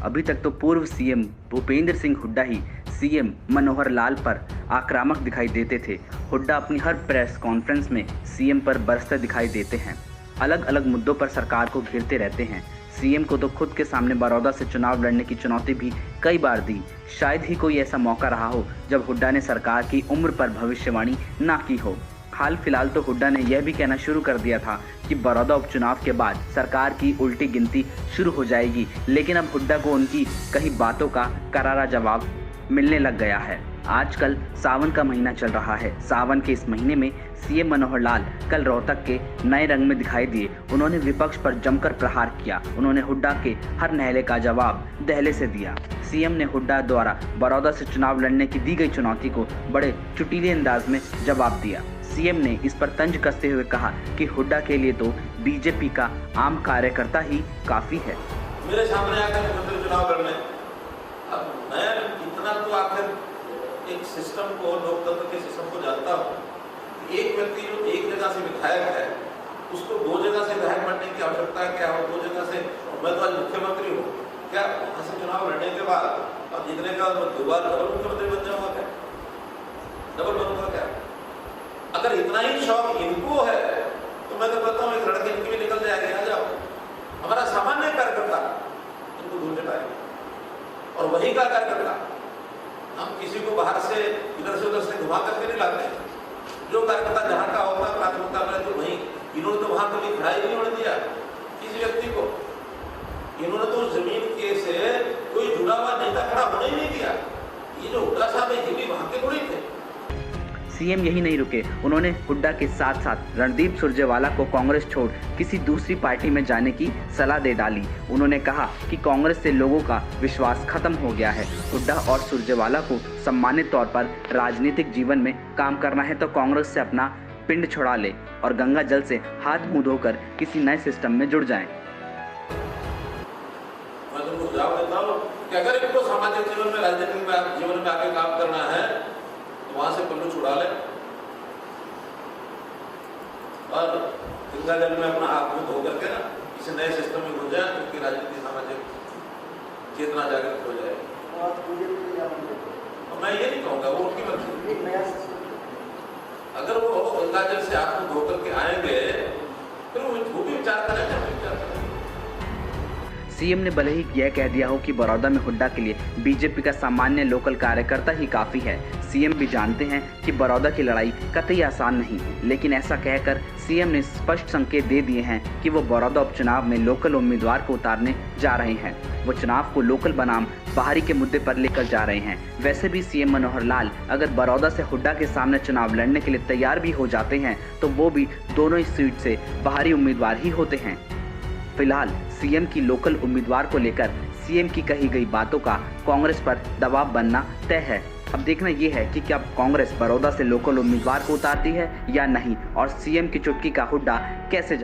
अभी तक तो पूर्व सीएम भूपेंद्र सिंह हुड्डा ही सीएम मनोहर लाल पर आक्रामक दिखाई देते थे। हुड्डा अपनी हर प्रेस कॉन्फ्रेंस में सीएम पर बरसते दिखाई देते हैं। अलग अलग मुद्दों पर सरकार को घेरते रहते हैं। सीएम को तो खुद के सामने बड़ौदा से चुनाव लड़ने की चुनौती भी कई बार दी। शायद ही कोई ऐसा मौका रहा हो जब हुड्डा ने सरकार की उम्र पर भविष्यवाणी ना की हो। हाल फिलहाल तो हुड्डा ने यह भी कहना शुरू कर दिया था कि बड़ौदा उपचुनाव के बाद सरकार की उल्टी गिनती शुरू हो जाएगी, लेकिन अब हुड्डा को उनकी कई बातों का करारा जवाब मिलने लग गया है। आजकल सावन का महीना चल रहा है। सावन के इस महीने में सीएम मनोहर लाल कल रोहतक के नए रंग में दिखाई दिए। उन्होंने विपक्ष पर जमकर प्रहार किया। उन्होंने हुड्डा के हर नहले का जवाब दहले से दिया। सीएम ने हुड्डा द्वारा बड़ौदा से चुनाव लड़ने की दी गई चुनौती को बड़े चुटीले अंदाज में जवाब दिया। सीएम ने इस पर तंज कसते हुए कहा कि हुड्डा के लिए तो बीजेपी का आम कार्यकर्ता ही काफी है। मेरे सामने आकर मुख्यमंत्री चुनाव लड़ने, अब मैं इतना तो आखिर एक सिस्टम को, लोकतंत्र के सिस्टम को जानता हूँ। एक व्यक्ति जो एक जगह से विधायक है, उसको दो जगह से विधायक बनने की आवश्यकता है क्या? दो जगह से मैं तो आज मुख्यमंत्री हूँ, क्या वहाँ से चुनाव लड़ने के बाद अब जीतने का दोबारा डबल मुख्यमंत्री बन जाऊंगा क्या? डबल बनूंगा क्या? अगर इतना ही शौक इनको है तो मैं तो कहता हूँ एक लड़के इनकी भी निकल जाएगी। आ जाओ, हमारा सामान्य कार्यकर्ता इनको दूर हटाएगा। और वही का कार्यकर्ता, हम किसी को बाहर से इधर से उधर से घुमा करके नहीं लाते। जो कार्यकर्ता जहाँ का होता प्राथमिकता में तो वहीं, इन्होंने तो वहां कभी खड़ा ही नहीं होने दिया किसी व्यक्ति को। इन्होंने तो जमीन के से कोई जुड़ा हुआ नेता खड़ा होने ही नहीं दिया। ये जो हुड्डा साहब है, ये भी वहां के थोड़ी थे। सीएम यही नहीं रुके। उन्होंने हुड्डा के साथ साथ रणदीप सुरजेवाला को कांग्रेस छोड़ किसी दूसरी पार्टी में जाने की सलाह दे डाली। उन्होंने कहा कि कांग्रेस से लोगों का विश्वास खत्म हो गया है। हुड्डा और सुरजेवाला को सम्मानित तौर पर राजनीतिक जीवन में काम करना है तो कांग्रेस से अपना पिंड छुड़ा ले और गंगा जल से हाथ मुंह धोकर किसी नए सिस्टम में जुड़ जाएं। मैं तुमको सुझाव देता हूं कि अगर इनको सामाजिक जीवन में, राजनीतिक जीवन में आगे काम करना है तो वहां से पल्लू छुड़ा ले और गंगा जल में अपना हाथ मुंह धो करके ना किसी नए सिस्टम में घुस जाए, क्योंकि राजनीति सामाजिक चेतना जागृत हो जाए। तो मैं ये नहीं कहूँगा, वो उनकी मर्जी। अगर वो गंगा जल से हाथ मुंह धो करके आएंगे फिर वो भी विचार करेंगे, हम विचार करेंगे। सीएम ने भले ही यह कह दिया हो कि बड़ौदा में हुड्डा के लिए बीजेपी का सामान्य लोकल कार्यकर्ता ही काफी है। सीएम भी जानते हैं कि बड़ौदा की लड़ाई कतई आसान नहीं, लेकिन ऐसा कहकर सीएम ने स्पष्ट संकेत दे दिए हैं कि वो बड़ौदा उपचुनाव में लोकल उम्मीदवार को उतारने जा रहे हैं। वो चुनाव को लोकल बनाम बाहरी के मुद्दे पर लेकर जा रहे हैं। वैसे भी सीएम मनोहर लाल अगर बड़ौदा से हुड्डा के सामने चुनाव लड़ने के लिए तैयार भी हो जाते हैं तो वो भी दोनों ही सीट से बाहरी उम्मीदवार ही होते हैं। फिलहाल सीएम की लोकल उम्मीदवार को लेकर सीएम की कही गई बातों का कांग्रेस पर दबाव बनना तय है। अब देखना यह है कि क्या कांग्रेस बड़ौदा से लोकल उम्मीदवार को उतारती है या नहीं और सीएम की चुटकी का हुड्डा कैसे